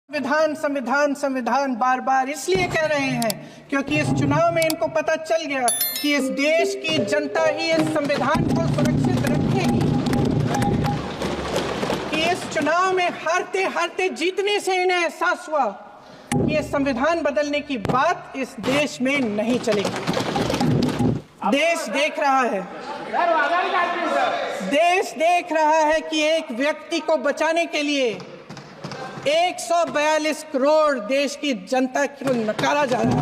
संविधान संविधान संविधान बार बार इसलिए कह रहे हैं क्योंकि इस चुनाव में इनको पता चल गया कि इस देश की जनता ही इस संविधान को सुरक्षित रखेगी, कि इस चुनाव में हारते हारते जीतने से इन्हें एहसास हुआ कि ये संविधान बदलने की बात इस देश में नहीं चलेगी। देश देख रहा है, देश देख रहा है कि एक व्यक्ति को बचाने के लिए 142 करोड़ देश की जनता को नकारा जा रहा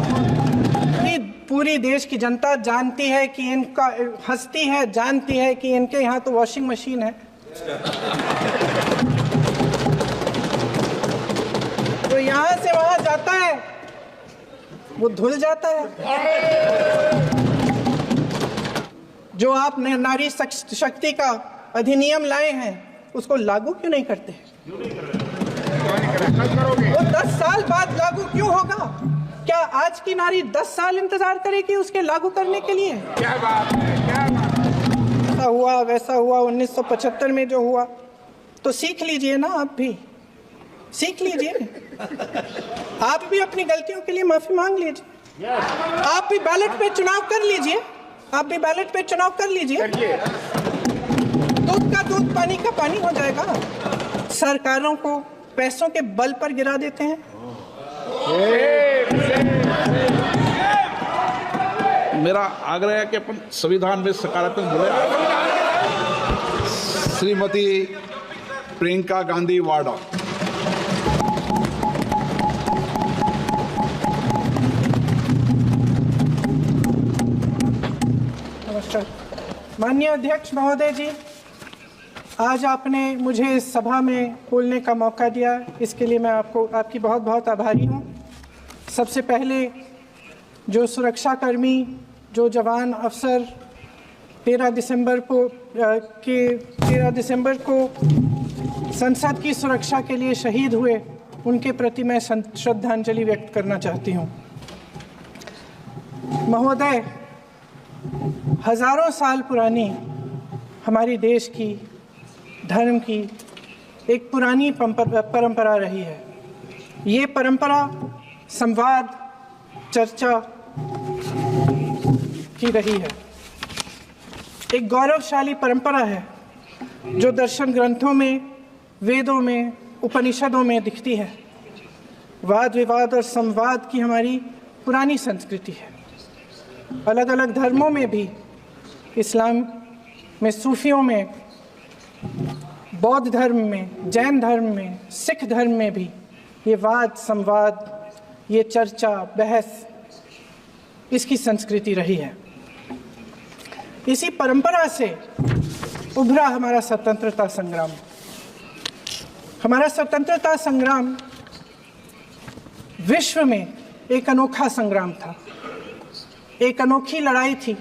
है। पूरी देश की जनता जानती है कि इनका हंसती है, जानती है कि इनके यहाँ तो वॉशिंग मशीन है, तो यहाँ से वहाँ जाता है वो धुल जाता है। जो आप नारी शक्ति का अधिनियम लाए हैं उसको लागू क्यों नहीं करते? वो 10 साल बाद लागू क्यों होगा? क्या आज की नारी 10 साल इंतजार करेगी उसके लागू करने के लिए? क्या बात है, क्या बात है। ऐसा हुआ वैसा हुआ 1975 में जो हुआ, तो सीख लीजिए ना, आप भी सीख लीजिए, आप भी अपनी गलतियों के लिए माफी मांग लीजिए, आप भी बैलेट पे चुनाव कर लीजिए, आप भी बैलेट पे चुनाव कर लीजिए, दूध का दूध पानी का पानी हो जाएगा। सरकारों को पैसों के बल पर गिरा देते हैं। मेरा आग्रह है कि अपन संविधान में सकारात्मक बोले। श्रीमती प्रियंका गांधी वाड्रा। नमस्कार माननीय अध्यक्ष महोदय जी, आज आपने मुझे इस सभा में बोलने का मौका दिया, इसके लिए मैं आपकी बहुत बहुत आभारी हूँ। सबसे पहले जो सुरक्षाकर्मी, जो जवान अफसर 13 दिसंबर को संसद की सुरक्षा के लिए शहीद हुए, उनके प्रति मैं श्रद्धांजलि व्यक्त करना चाहती हूँ। महोदय, हजारों साल पुरानी हमारी देश की धर्म की एक पुरानी परंपरा रही है। ये परंपरा संवाद, चर्चा की रही है। एक गौरवशाली परंपरा है जो दर्शन ग्रंथों में, वेदों में, उपनिषदों में दिखती है। वाद विवाद और संवाद की हमारी पुरानी संस्कृति है। अलग अलग धर्मों में भी, इस्लाम में, सूफियों में, बौद्ध धर्म में, जैन धर्म में, सिख धर्म में भी ये वाद संवाद, ये चर्चा बहस, इसकी संस्कृति रही है। इसी परंपरा से उभरा हमारा स्वतंत्रता संग्राम। हमारा स्वतंत्रता संग्राम विश्व में एक अनोखा संग्राम था, एक अनोखी लड़ाई थी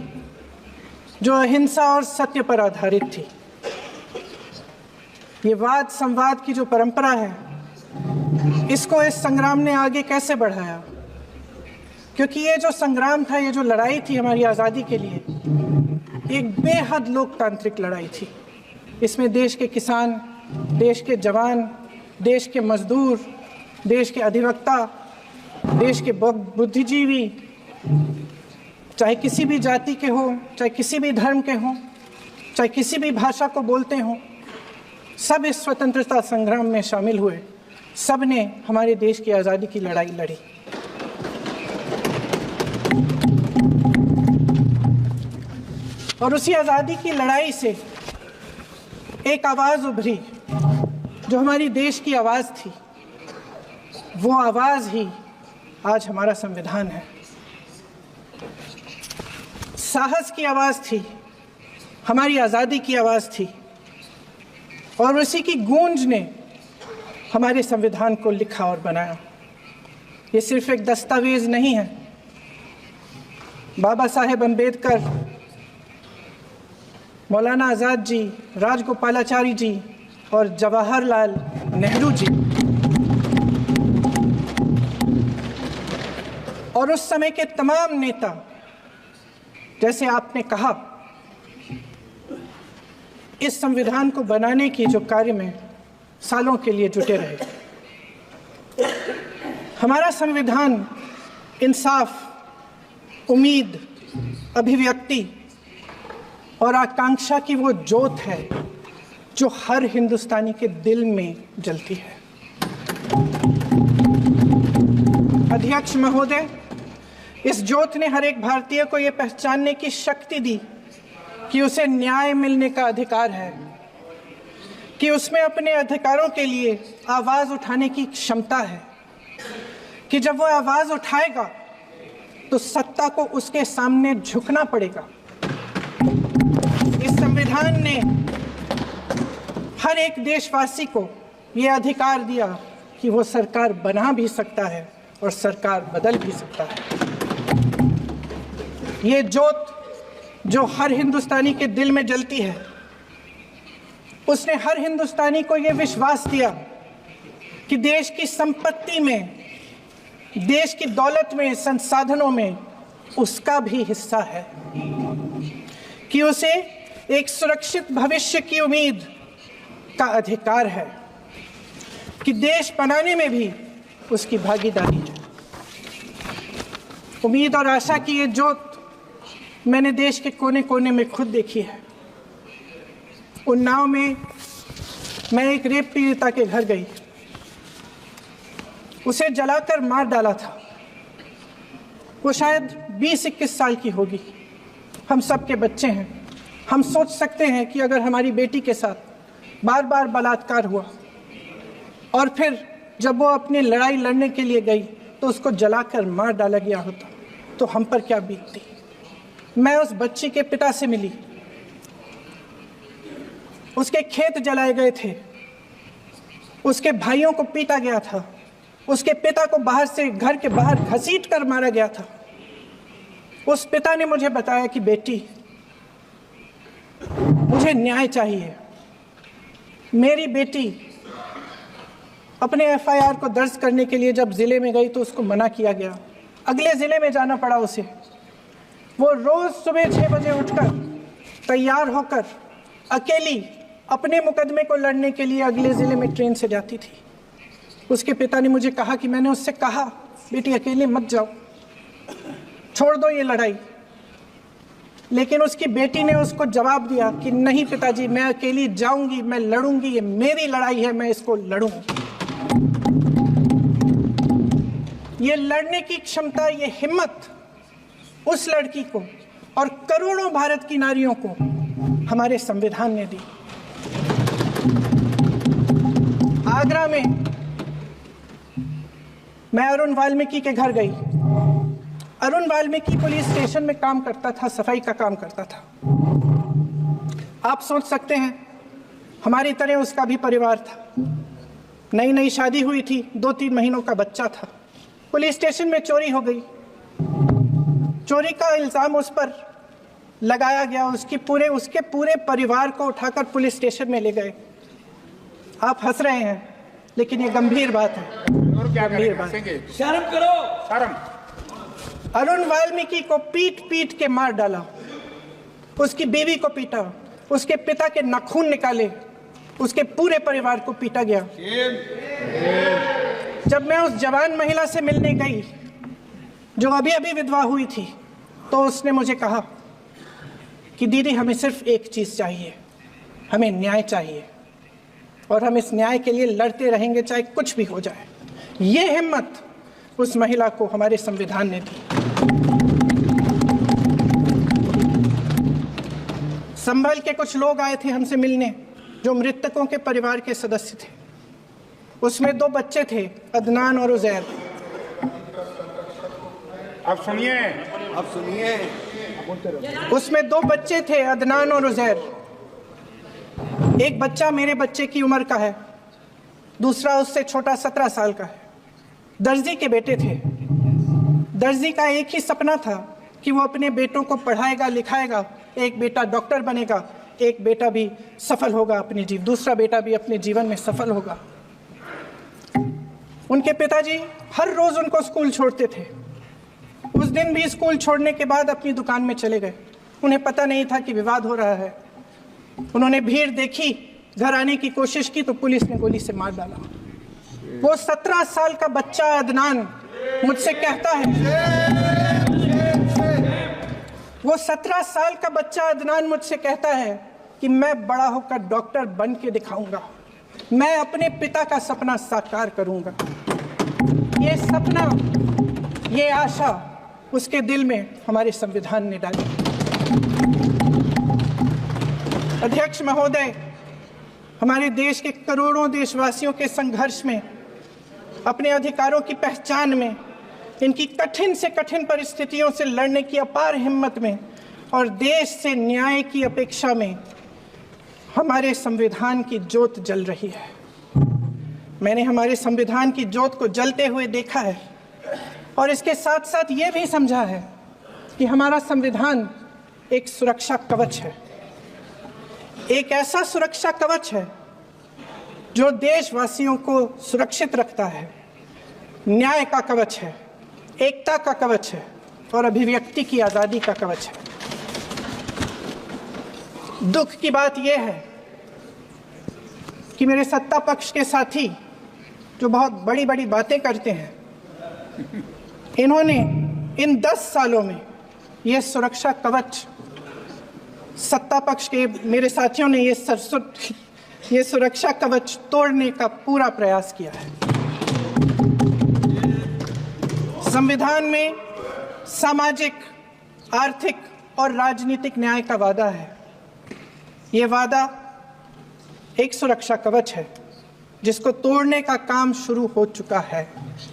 जो अहिंसा और सत्य पर आधारित थी। ये वाद संवाद की जो परंपरा है, इसको इस संग्राम ने आगे कैसे बढ़ाया? क्योंकि ये जो संग्राम था, ये जो लड़ाई थी हमारी आज़ादी के लिए, एक बेहद लोकतांत्रिक लड़ाई थी। इसमें देश के किसान, देश के जवान, देश के मजदूर, देश के अधिवक्ता, देश के बुद्धिजीवी, चाहे किसी भी जाति के हो, चाहे किसी भी धर्म के हो, चाहे किसी भी भाषा को बोलते हो, सब इस स्वतंत्रता संग्राम में शामिल हुए। सब ने हमारे देश की आज़ादी की लड़ाई लड़ी। और उसी आज़ादी की लड़ाई से एक आवाज़ उभरी जो हमारी देश की आवाज़ थी। वो आवाज़ ही आज हमारा संविधान है। साहस की आवाज़ थी, हमारी आज़ादी की आवाज़ थी, और उसी की गूंज ने हमारे संविधान को लिखा और बनाया। ये सिर्फ एक दस्तावेज नहीं है। बाबा साहेब अम्बेडकर, मौलाना आज़ाद जी, राजगोपालाचारी जी और जवाहरलाल नेहरू जी और उस समय के तमाम नेता, जैसे आपने कहा, इस संविधान को बनाने की जो कार्य में सालों के लिए जुटे रहे। हमारा संविधान इंसाफ, उम्मीद, अभिव्यक्ति और आकांक्षा की वो ज्योत है जो हर हिंदुस्तानी के दिल में जलती है। अध्यक्ष महोदय, इस ज्योत ने हर एक भारतीय को ये पहचानने की शक्ति दी कि उसे न्याय मिलने का अधिकार है, कि उसमें अपने अधिकारों के लिए आवाज उठाने की क्षमता है, कि जब वो आवाज उठाएगा तो सत्ता को उसके सामने झुकना पड़ेगा। इस संविधान ने हर एक देशवासी को ये अधिकार दिया कि वो सरकार बना भी सकता है और सरकार बदल भी सकता है। ये ज्योत जो हर हिंदुस्तानी के दिल में जलती है, उसने हर हिंदुस्तानी को ये विश्वास दिया कि देश की संपत्ति में, देश की दौलत में, संसाधनों में उसका भी हिस्सा है, कि उसे एक सुरक्षित भविष्य की उम्मीद का अधिकार है, कि देश बनाने में भी उसकी भागीदारी है। उम्मीद और आशा की ये ज्योत मैंने देश के कोने कोने में खुद देखी है। उन्नाव में मैं एक रेप पीड़िता के घर गई, उसे जलाकर मार डाला था। वो शायद 20-21 साल की होगी। हम सब के बच्चे हैं। हम सोच सकते हैं कि अगर हमारी बेटी के साथ बार बार बलात्कार हुआ और फिर जब वो अपनी लड़ाई लड़ने के लिए गई तो उसको जलाकर मार डाला गया होता तो हम पर क्या बीतती। मैं उस बच्ची के पिता से मिली। उसके खेत जलाए गए थे, उसके भाइयों को पीटा गया था, उसके पिता को बाहर से, घर के बाहर घसीट कर मारा गया था। उस पिता ने मुझे बताया कि बेटी, मुझे न्याय चाहिए। मेरी बेटी अपने एफआईआर को दर्ज करने के लिए जब जिले में गई तो उसको मना किया गया। अगले जिले में जाना पड़ा उसे। वो रोज सुबह 6 बजे उठकर तैयार होकर अकेली अपने मुकदमे को लड़ने के लिए अगले जिले में ट्रेन से जाती थी। उसके पिता ने मुझे कहा कि मैंने उससे कहा, बेटी अकेले मत जाओ, छोड़ दो ये लड़ाई। लेकिन उसकी बेटी ने उसको जवाब दिया कि नहीं पिताजी, मैं अकेली जाऊंगी, मैं लड़ूंगी, ये मेरी लड़ाई है, मैं इसको लड़ूंगी। ये लड़ने की क्षमता, ये हिम्मत उस लड़की को और करोड़ों भारत की नारियों को हमारे संविधान ने दी। आगरा में मैं अरुण वाल्मीकि के घर गई। अरुण वाल्मीकि पुलिस स्टेशन में काम करता था, सफाई का काम करता था। आप सोच सकते हैं हमारी तरह उसका भी परिवार था। नई नई शादी हुई थी, 2-3 महीनों का बच्चा था। पुलिस स्टेशन में चोरी हो गई। चोरी का इल्जाम उस पर लगाया गया। उसके पूरे परिवार को उठाकर पुलिस स्टेशन में ले गए। आप हंस रहे हैं, लेकिन ये गंभीर बात है। और क्या गंभीर बात। शर्म करो, शर्म। अरुण वाल्मीकि को पीट पीट के मार डाला, उसकी बीवी को पीटा, उसके पिता के नाखून निकाले, उसके पूरे परिवार को पीटा गया। जब मैं उस जवान महिला से मिलने गई जो अभी अभी विधवा हुई थी, तो उसने मुझे कहा कि दीदी, हमें सिर्फ एक चीज चाहिए, हमें न्याय चाहिए और हम इस न्याय के लिए लड़ते रहेंगे चाहे कुछ भी हो जाए। ये हिम्मत उस महिला को हमारे संविधान ने दी। संभल के कुछ लोग आए थे हमसे मिलने जो मृतकों के परिवार के सदस्य थे। उसमें 2 बच्चे थे, अदनान और उजैर। अब सुनिए, उसमें 2 बच्चे थे, अदनान और उजैर। एक बच्चा मेरे बच्चे की उम्र का है, दूसरा उससे छोटा 17 साल का है। दर्जी के बेटे थे। दर्जी का एक ही सपना था कि वो अपने बेटों को पढ़ाएगा, लिखाएगा। एक बेटा डॉक्टर बनेगा, एक बेटा भी सफल होगा दूसरा बेटा भी अपने जीवन में सफल होगा। उनके पिताजी हर रोज उनको स्कूल छोड़ते थे। उस दिन भी स्कूल छोड़ने के बाद अपनी दुकान में चले गए। उन्हें पता नहीं था कि विवाद हो रहा है। उन्होंने भीड़ देखी, घर आने की कोशिश की तो पुलिस ने गोली से मार डाला। वो 17 साल का बच्चा अदनान मुझसे कहता है, वो 17 साल का बच्चा अदनान मुझसे कहता है कि मैं बड़ा होकर डॉक्टर बन के दिखाऊंगा, मैं अपने पिता का सपना साकार करूंगा। ये सपना, ये आशा उसके दिल में हमारे संविधान ने डाली। अध्यक्ष महोदय, हमारे देश के करोड़ों देशवासियों के संघर्ष में, अपने अधिकारों की पहचान में, इनकी कठिन से कठिन परिस्थितियों से लड़ने की अपार हिम्मत में और देश से न्याय की अपेक्षा में हमारे संविधान की ज्योत जल रही है। मैंने हमारे संविधान की ज्योत को जलते हुए देखा है और इसके साथ साथ ये भी समझा है कि हमारा संविधान एक सुरक्षा कवच है, एक ऐसा सुरक्षा कवच है जो देशवासियों को सुरक्षित रखता है, न्याय का कवच है, एकता का कवच है और अभिव्यक्ति की आज़ादी का कवच है। दुख की बात यह है कि मेरे सत्ता पक्ष के साथी जो बहुत बड़ी बड़ी बातें करते हैं, इन्होंने इन 10 सालों में यह सुरक्षा कवच, सत्ता पक्ष के मेरे साथियों ने ये सुरक्षा कवच तोड़ने का पूरा प्रयास किया है। संविधान में सामाजिक, आर्थिक और राजनीतिक न्याय का वादा है। ये वादा एक सुरक्षा कवच है जिसको तोड़ने का काम शुरू हो चुका है।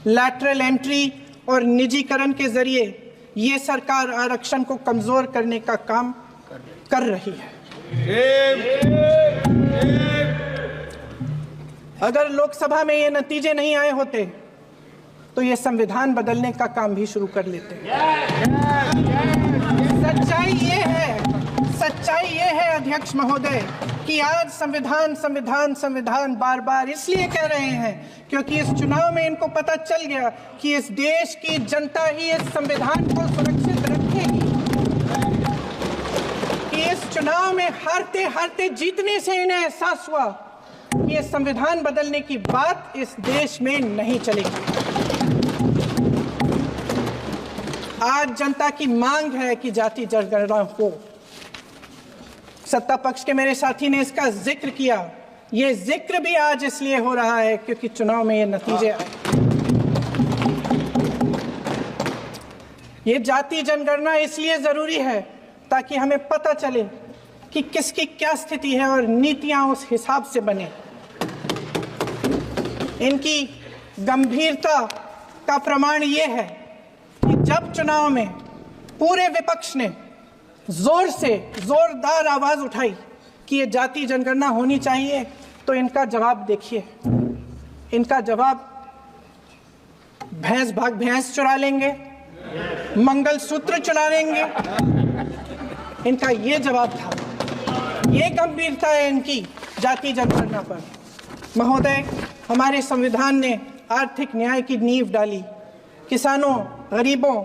लैटरल एंट्री और निजीकरण के जरिए ये सरकार आरक्षण को कमजोर करने का काम कर रही है। अगर लोकसभा में ये नतीजे नहीं आए होते तो ये संविधान बदलने का काम भी शुरू कर लेते। सच्चाई ये है अध्यक्ष महोदय कि आज संविधान बार बार इसलिए कह रहे हैं क्योंकि इस चुनाव में इनको पता चल गया कि इस देश की जनता ही इस संविधान को सुरक्षित रखेगी, कि इस चुनाव में हारते हारते जीतने से इन्हें एहसास हुआ कि इस संविधान बदलने की बात इस देश में नहीं चलेगी। आज जनता की मांग है कि जाति जनगणना हो। सत्ता पक्ष के मेरे साथी ने इसका जिक्र किया। ये जिक्र भी आज इसलिए हो रहा है क्योंकि चुनाव में ये नतीजे आए। ये जाति जनगणना इसलिए जरूरी है ताकि हमें पता चले कि किसकी क्या स्थिति है और नीतियां उस हिसाब से बने। इनकी गंभीरता का प्रमाण ये है कि जब चुनाव में पूरे विपक्ष ने जोरदार आवाज उठाई कि ये जाति जनगणना होनी चाहिए, तो इनका जवाब देखिए। इनका जवाब भैंस भाग भैंस चुरा लेंगे, मंगलसूत्र चुरा लेंगे, इनका ये जवाब था। ये गंभीरता है इनकी जाति जनगणना पर। महोदय, हमारे संविधान ने आर्थिक न्याय की नींव डाली, किसानों, गरीबों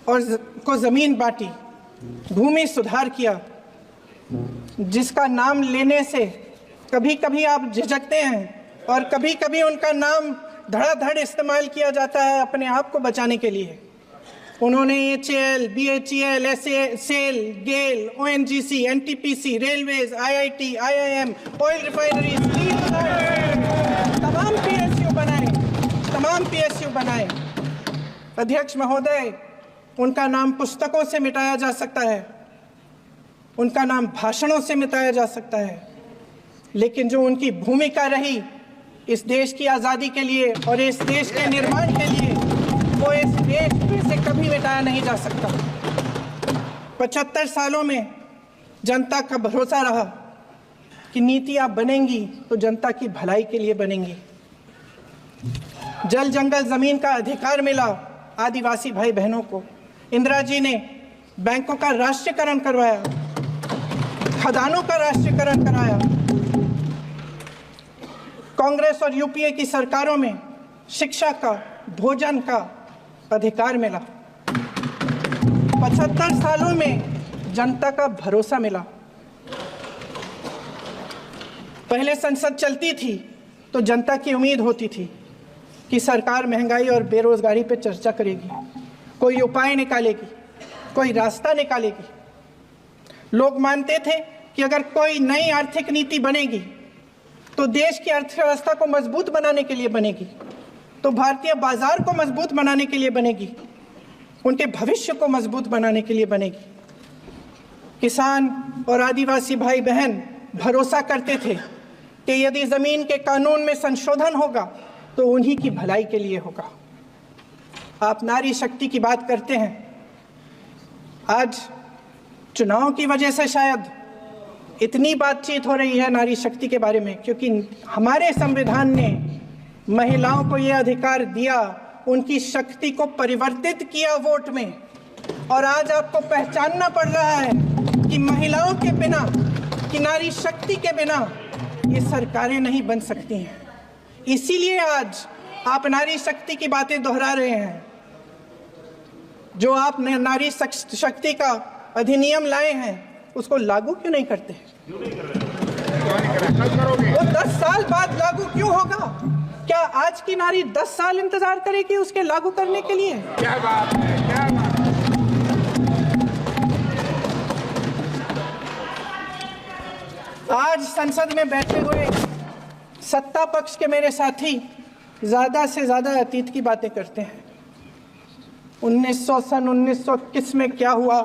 और को जमीन बांटी, भूमि सुधार किया, जिसका नाम लेने से कभी कभी आप झिझकते हैं और कभी कभी उनका नाम धड़ाधड़ इस्तेमाल किया जाता है अपने आप को बचाने के लिए। उन्होंने HAL, BHEL, SAL, GAIL, ONGC, NTPC, railways, IIT, IIM, oil refineries, तमाम PSU बनाए। अध्यक्ष महोदय, उनका नाम पुस्तकों से मिटाया जा सकता है, उनका नाम भाषणों से मिटाया जा सकता है, लेकिन जो उनकी भूमिका रही इस देश की आज़ादी के लिए और इस देश के निर्माण के लिए, वो इस देश में से कभी मिटाया नहीं जा सकता। 75 सालों में जनता का भरोसा रहा कि नीतियाँ बनेंगी तो जनता की भलाई के लिए बनेंगी। जल जंगल जमीन का अधिकार मिला आदिवासी भाई बहनों को। इंदिरा जी ने बैंकों का राष्ट्रीयकरण करवाया, खदानों का राष्ट्रीयकरण कराया। कांग्रेस और यूपीए की सरकारों में शिक्षा का, भोजन का अधिकार मिला। 75 सालों में जनता का भरोसा मिला। पहले संसद चलती थी तो जनता की उम्मीद होती थी कि सरकार महंगाई और बेरोजगारी पर चर्चा करेगी, कोई उपाय निकालेगी, कोई रास्ता निकालेगी। लोग मानते थे कि अगर कोई नई आर्थिक नीति बनेगी तो देश की अर्थव्यवस्था को मजबूत बनाने के लिए बनेगी, तो भारतीय बाजार को मजबूत बनाने के लिए बनेगी, उनके भविष्य को मजबूत बनाने के लिए बनेगी। किसान और आदिवासी भाई बहन भरोसा करते थे कि यदि जमीन के कानून में संशोधन होगा तो उन्हीं की भलाई के लिए होगा। आप नारी शक्ति की बात करते हैं। आज चुनाव की वजह से शायद इतनी बातचीत हो रही है नारी शक्ति के बारे में, क्योंकि हमारे संविधान ने महिलाओं को यह अधिकार दिया, उनकी शक्ति को परिवर्तित किया वोट में। और आज आपको पहचानना पड़ रहा है कि महिलाओं के बिना, कि नारी शक्ति के बिना ये सरकारें नहीं बन सकती हैं। इसीलिए आज आप नारी शक्ति की बातें दोहरा रहे हैं। जो आप नारी शक्ति का अधिनियम लाए हैं उसको लागू क्यों नहीं करते? वो 10 साल बाद लागू क्यों होगा? क्या आज की नारी 10 साल इंतजार करेगी उसके लागू करने के लिए? क्या बात है, क्या बात। आज संसद में बैठे हुए सत्ता पक्ष के मेरे साथी ज्यादा से ज्यादा अतीत की बातें करते हैं। 1921 में क्या हुआ,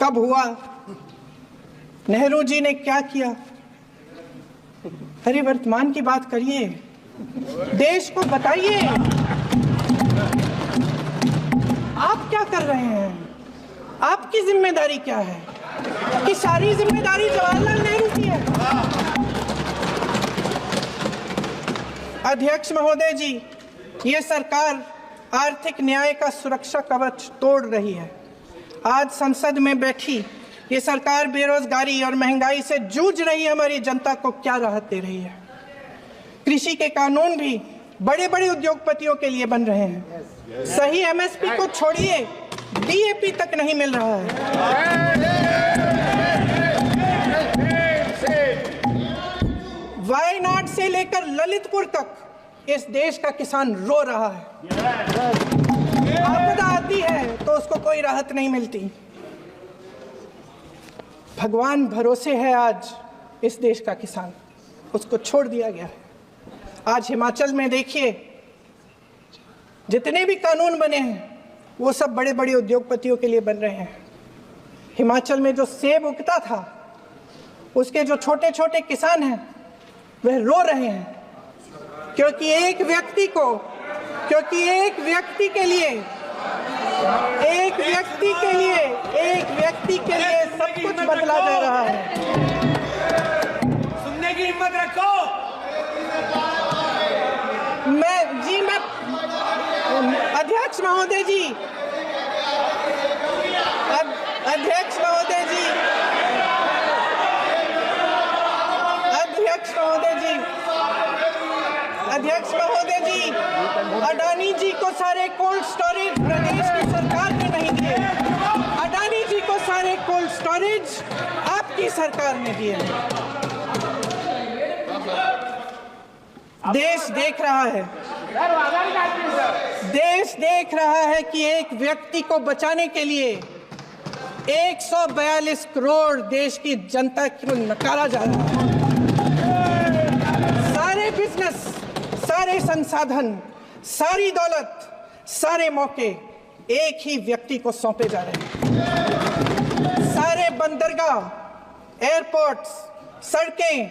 कब हुआ, नेहरू जी ने क्या किया। अरे वर्तमान की बात करिए, देश को बताइए आप क्या कर रहे हैं, आपकी जिम्मेदारी क्या है? कि सारी जिम्मेदारी जवाहरलाल नेहरू की है। अध्यक्ष महोदय जी, ये सरकार आर्थिक न्याय का सुरक्षा कवच तोड़ रही है। आज संसद में बैठी ये सरकार बेरोजगारी और महंगाई से जूझ रही हमारी जनता को क्या राहत दे रही है? कृषि के कानून भी बड़े बड़े उद्योगपतियों के लिए बन रहे हैं। सही एमएसपी को छोड़िए, डीएपी तक नहीं मिल रहा है। वायनाड से लेकर ललितपुर तक इस देश का किसान रो रहा है। आपदा आती है तो उसको कोई राहत नहीं मिलती। भगवान भरोसे है आज इस देश का किसान, उसको छोड़ दिया गया है। आज हिमाचल में देखिए, जितने भी कानून बने हैं वो सब बड़े बड़े उद्योगपतियों के लिए बन रहे हैं। हिमाचल में जो सेब उगता था, उसके जो छोटे छोटे किसान हैं वह रो रहे हैं, क्योंकि एक व्यक्ति के लिए सब कुछ बदला जा रहा है। सुनने की हिम्मत रखो। मैं अध्यक्ष महोदय जी, अध्यक्ष महोदय जी, अडानी जी को सारे कोल्ड स्टोरेज प्रदेश की सरकार ने नहीं दिए। अडानी जी को सारे कोल्ड स्टोरेज आपकी सरकार ने दिए। देश देख रहा है कि एक व्यक्ति को बचाने के लिए 142 करोड़ देश की जनता को नकारा जा रहा है। सारे बिजनेस, सारे संसाधन, सारी दौलत, सारे मौके एक ही व्यक्ति को सौंपे जा रहे हैं। सारे बंदरगाह, एयरपोर्ट्स, सड़कें,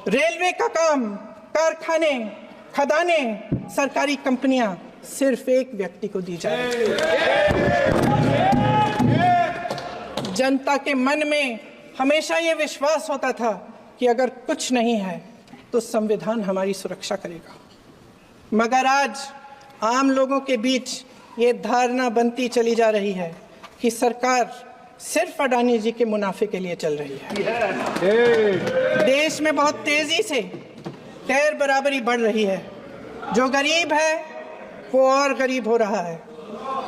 रेलवे का काम, कारखाने, खदानें, सरकारी कंपनियां सिर्फ एक व्यक्ति को दी जा रही है। जनता के मन में हमेशा ये विश्वास होता था कि अगर कुछ नहीं है तो संविधान हमारी सुरक्षा करेगा, मगर आज आम लोगों के बीच ये धारणा बनती चली जा रही है कि सरकार सिर्फ अडानी जी के मुनाफे के लिए चल रही है। देश में बहुत तेजी से गैर बराबरी बढ़ रही है। जो गरीब है वो और गरीब हो रहा है,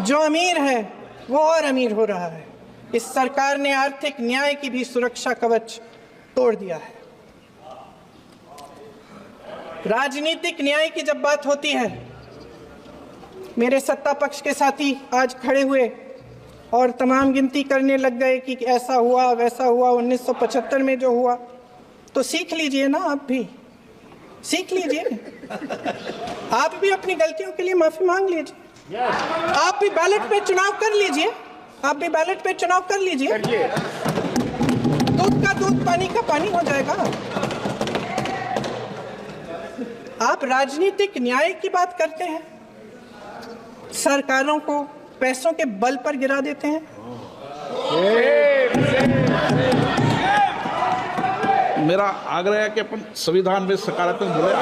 जो अमीर है वो और अमीर हो रहा है। इस सरकार ने आर्थिक न्याय की भी सुरक्षा कवच तोड़ दिया है। राजनीतिक न्याय की जब बात होती है, मेरे सत्ता पक्ष के साथी आज खड़े हुए और तमाम गिनती करने लग गए कि ऐसा हुआ वैसा हुआ 1975 में जो हुआ, तो सीख लीजिए ना, आप भी सीख लीजिए, आप भी अपनी गलतियों के लिए माफी मांग लीजिए, आप भी बैलेट पे चुनाव कर लीजिए, आप भी बैलेट पे चुनाव कर लीजिए, दूध का दूध पानी का पानी हो जाएगा। आप राजनीतिक न्याय की बात करते हैं, सरकारों को पैसों के बल पर गिरा देते हैं। मेरा आग्रह है कि अपन संविधान में सकारात्मक बोले।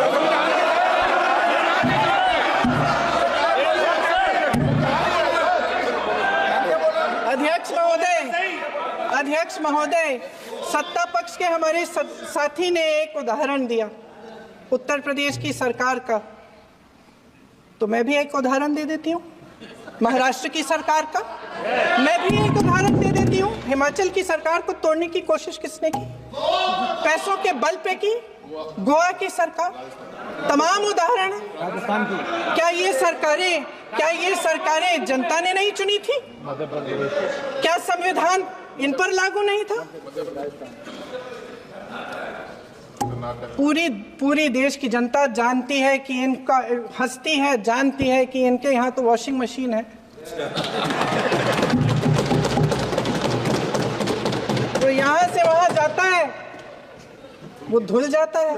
अध्यक्ष महोदय, सत्ता पक्ष के हमारे साथी ने एक उदाहरण दिया उत्तर प्रदेश की सरकार का, तो मैं भी एक उदाहरण दे देती हूँ महाराष्ट्र की सरकार का, मैं भी एक उदाहरण दे देती हूँ हिमाचल की सरकार को तोड़ने की कोशिश किसने की, पैसों के बल पे की, गोवा की सरकार, तमाम उदाहरण है। क्या ये सरकारें जनता ने नहीं चुनी थी? क्या संविधान इन पर लागू नहीं था? पूरी देश की जनता जानती है कि इनका, हंसती है, जानती है कि इनके यहाँ तो वॉशिंग मशीन है, तो यहाँ से वहां जाता है वो धुल जाता है,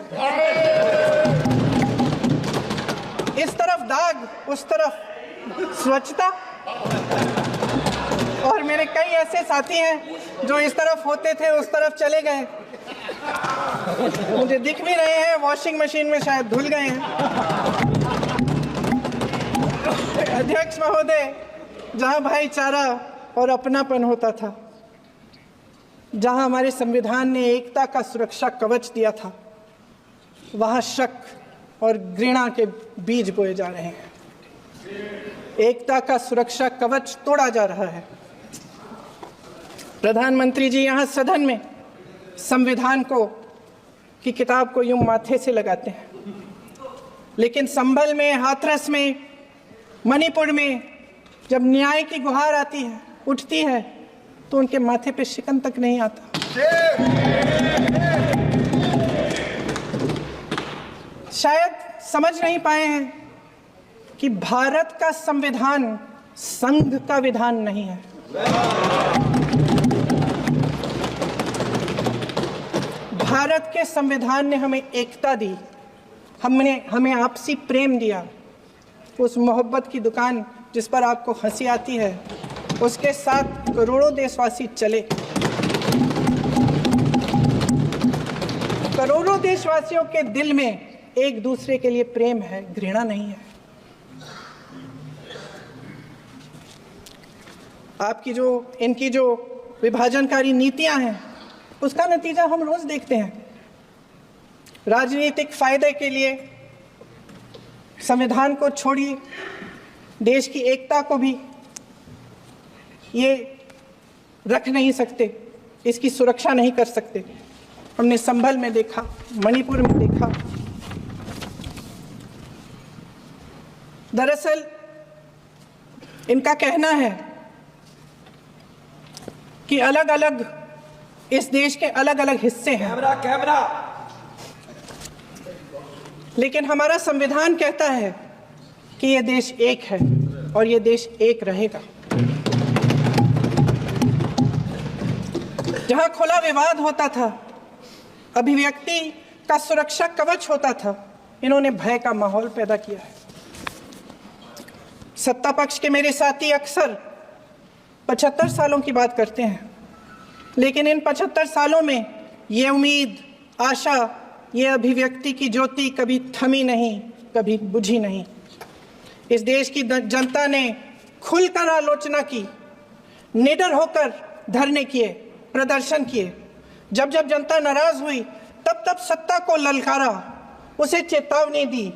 इस तरफ दाग उस तरफ स्वच्छता। और मेरे कई ऐसे साथी हैं जो इस तरफ होते थे उस तरफ चले गए, मुझे दिख भी रहे हैं, वॉशिंग मशीन में शायद धुल गए हैं। अध्यक्ष महोदय, जहां भाईचारा और अपनापन होता था, जहां हमारे संविधान ने एकता का सुरक्षा कवच दिया था, वहां शक और घृणा के बीज बोए जा रहे हैं। एकता का सुरक्षा कवच तोड़ा जा रहा है। प्रधानमंत्री जी यहाँ सदन में संविधान की किताब को यूं माथे से लगाते हैं, लेकिन संभल में, हाथरस में, मणिपुर में जब न्याय की गुहार आती है, उठती है, तो उनके माथे पे शिकन तक नहीं आता। शायद समझ नहीं पाए हैं कि भारत का संविधान संघ का विधान नहीं है। भारत के संविधान ने हमें एकता दी, हमें आपसी प्रेम दिया। उस मोहब्बत की दुकान जिस पर आपको हंसी आती है, उसके साथ करोड़ों देशवासी चले। करोड़ों देशवासियों के दिल में एक दूसरे के लिए प्रेम है, घृणा नहीं है। इनकी जो विभाजनकारी नीतियां हैं, उसका नतीजा हम रोज देखते हैं। राजनीतिक फायदे के लिए संविधान को छोड़िए, देश की एकता को भी ये रख नहीं सकते, इसकी सुरक्षा नहीं कर सकते। हमने संभल में देखा, मणिपुर में देखा। दरअसल इनका कहना है कि अलग अलग इस देश के अलग अलग हिस्से हैं, लेकिन हमारा संविधान कहता है कि यह देश एक है और यह देश एक रहेगा। जहां खुला विवाद होता था, अभिव्यक्ति का सुरक्षा कवच होता था, इन्होंने भय का माहौल पैदा किया है। सत्ता पक्ष के मेरे साथी अक्सर 75 सालों की बात करते हैं, लेकिन इन 75 सालों में ये उम्मीद, आशा, ये अभिव्यक्ति की ज्योति कभी थमी नहीं, कभी बुझी नहीं। इस देश की जनता ने खुलकर आलोचना की, निडर होकर धरने किए, प्रदर्शन किए। जब जब जनता नाराज हुई, तब तब सत्ता को ललकारा, उसे चेतावनी दी,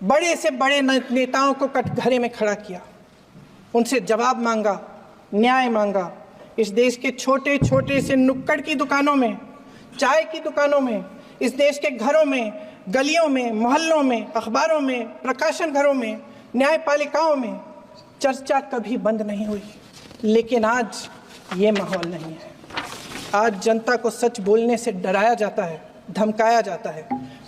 बड़े से बड़े नेताओं को कटघरे में खड़ा किया, उनसे जवाब मांगा, न्याय मांगा। इस देश के छोटे छोटे से नुक्कड़ की दुकानों में, चाय की दुकानों में, इस देश के घरों में गलियों में, मोहल्लों में, अखबारों में, प्रकाशन घरों में, न्यायपालिकाओं में चर्चा कभी बंद नहीं हुई। लेकिन आज ये माहौल नहीं है। आज जनता को सच बोलने से डराया जाता है, धमकाया जाता है।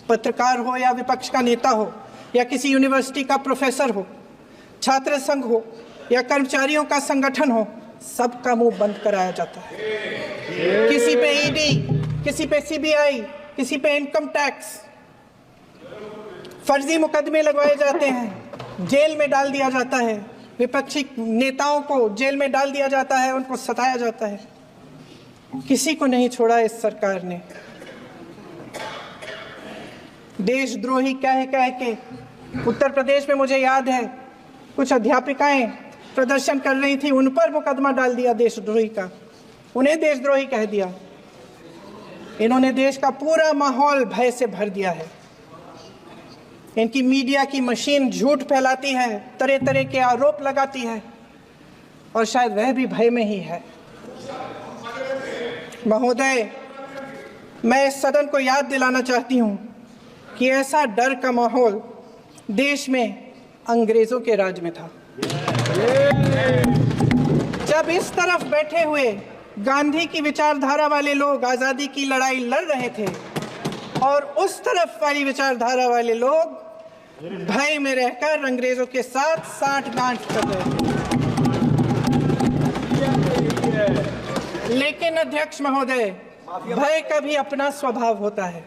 पत्रकार हो या विपक्ष का नेता हो या किसी यूनिवर्सिटी का प्रोफेसर हो, छात्र संघ हो या कर्मचारियों का संगठन हो, सबका मुंह बंद कराया जाता है। किसी पे ईडी, किसी पे सीबीआई, किसी पे इनकम टैक्स, फर्जी मुकदमे लगवाए जाते हैं, जेल में डाल दिया जाता है। विपक्षी नेताओं को जेल में डाल दिया जाता है, उनको सताया जाता है। किसी को नहीं छोड़ा इस सरकार ने। देशद्रोही कह के उत्तर प्रदेश में मुझे याद है कुछ अध्यापिकाएं प्रदर्शन कर रही थी, उन पर मुकदमा डाल दिया देशद्रोही का, उन्हें देशद्रोही कह दिया। इन्होंने देश का पूरा माहौल भय से भर दिया है। इनकी मीडिया की मशीन झूठ फैलाती है, तरह तरह के आरोप लगाती है, और शायद वह भी भय में ही है। महोदय, मैं इस सदन को याद दिलाना चाहती हूँ कि ऐसा डर का माहौल देश में अंग्रेजों के राज में था। जब इस तरफ बैठे हुए गांधी की विचारधारा वाले लोग आज़ादी की लड़ाई लड़ रहे थे और उस तरफ वाली विचारधारा वाले लोग भय में रहकर अंग्रेजों के साथ साठ-गांठ कर रहे थे। लेकिन अध्यक्ष महोदय, भय का भी अपना स्वभाव होता है।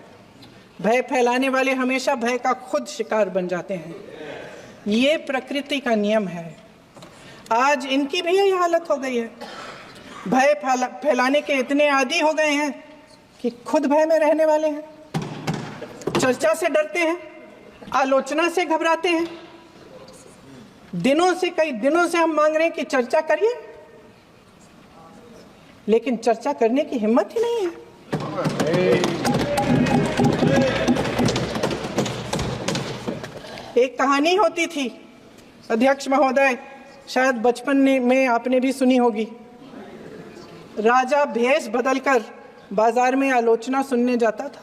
भय फैलाने वाले हमेशा भय का खुद शिकार बन जाते हैं। ये प्रकृति का नियम है। आज इनकी भी यही हालत हो गई है। भय फैलाने के इतने आदी हो गए हैं कि खुद भय में रहने वाले हैं। चर्चा से डरते हैं, आलोचना से घबराते हैं। कई दिनों से हम मांग रहे हैं कि चर्चा करिए, लेकिन चर्चा करने की हिम्मत ही नहीं है। एक कहानी होती थी अध्यक्ष महोदय, शायद बचपन में आपने भी सुनी होगी। राजा भेष बदलकर बाजार में आलोचना सुनने जाता था।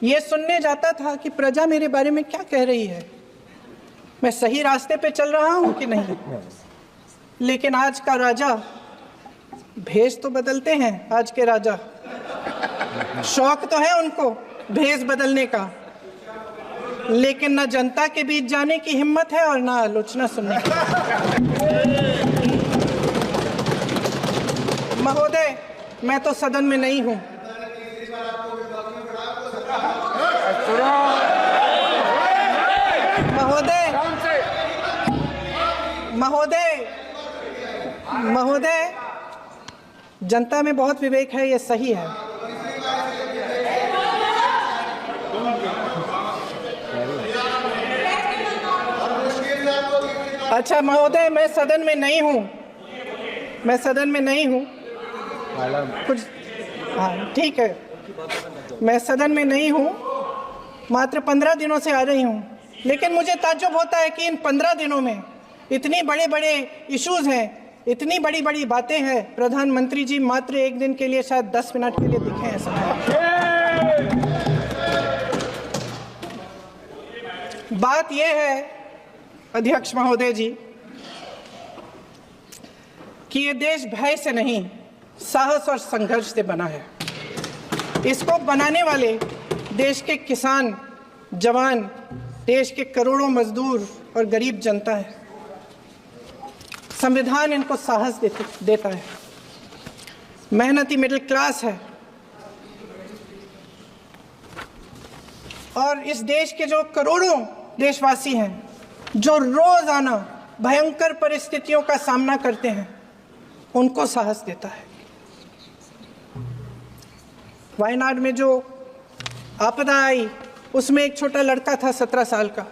ये सुनने जाता था कि प्रजा मेरे बारे में क्या कह रही है, मैं सही रास्ते पे चल रहा हूं कि नहीं। लेकिन आज का राजा, भेष तो बदलते हैं आज के राजा, शौक तो है उनको भेष बदलने का, लेकिन न जनता के बीच जाने की हिम्मत है और न आलोचना सुनने की। महोदय, मैं तो सदन में नहीं हूं। महोदय, जनता में बहुत विवेक है, ये सही है। अच्छा महोदय, मैं सदन में नहीं हूँ। कुछ हाँ ठीक है, मैं सदन में नहीं हूँ, मात्र 15 दिनों से आ रही हूँ। लेकिन मुझे ताज्जुब होता है कि इन 15 दिनों में इतने बड़े बड़े इश्यूज हैं, इतनी बड़ी बड़ी बातें हैं, प्रधानमंत्री जी मात्र एक दिन के लिए शायद 10 मिनट के लिए दिखे हैं सदन। बात यह है अध्यक्ष महोदय जी कि ये देश भय से नहीं, साहस और संघर्ष से बना है। इसको बनाने वाले देश के किसान, जवान, देश के करोड़ों मजदूर और गरीब जनता है। संविधान इनको साहस देता है। मेहनती मिडिल क्लास है। और इस देश के जो करोड़ों देशवासी हैं, जो रोजाना भयंकर परिस्थितियों का सामना करते हैं, उनको साहस देता है। वायनाड में जो आपदा आई, उसमें एक छोटा लड़का था 17 साल का।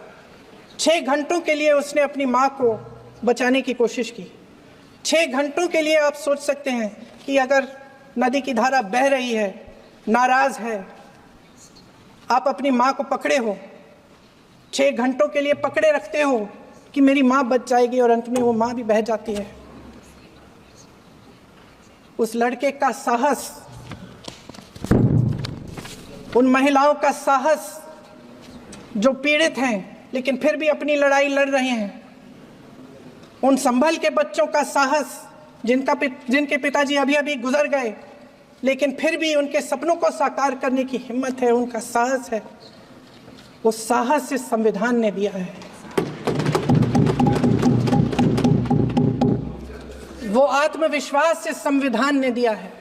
6 घंटों के लिए उसने अपनी माँ को बचाने की कोशिश की। 6 घंटों के लिए आप सोच सकते हैं कि अगर नदी की धारा बह रही है, नाराज है, आप अपनी माँ को पकड़े हो, 6 घंटों के लिए पकड़े रखते हो कि मेरी माँ बच जाएगी, और अंत में वो माँ भी बह जाती है। उस लड़के का साहस, उन महिलाओं का साहस जो पीड़ित हैं लेकिन फिर भी अपनी लड़ाई लड़ रहे हैं, उन संभल के बच्चों का साहस, जिनके पिताजी अभी अभी गुजर गए लेकिन फिर भी उनके सपनों को साकार करने की हिम्मत है, उनका साहस है, वो साहस इस संविधान ने दिया है। वो आत्मविश्वास इस संविधान ने दिया है।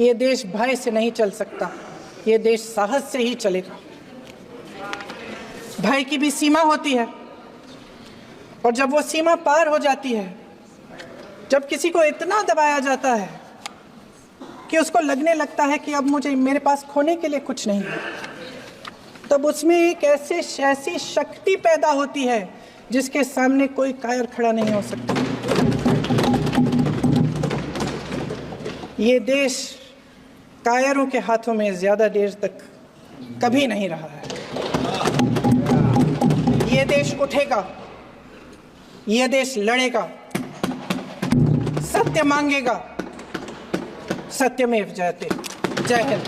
ये देश भय से नहीं चल सकता, ये देश साहस से ही चलेगा। भय की भी सीमा होती है, और जब वो सीमा पार हो जाती है, जब किसी को इतना दबाया जाता है कि उसको लगने लगता है कि अब मेरे पास खोने के लिए कुछ नहीं है, तब उसमें एक ऐसी शक्ति पैदा होती है जिसके सामने कोई कायर खड़ा नहीं हो सकता। ये देश कायरों के हाथों में ज्यादा देर तक कभी नहीं रहा है। ये देश उठेगा, ये देश लड़ेगा, सत्य मांगेगा, सत्यमेव जयते। जय हिंद।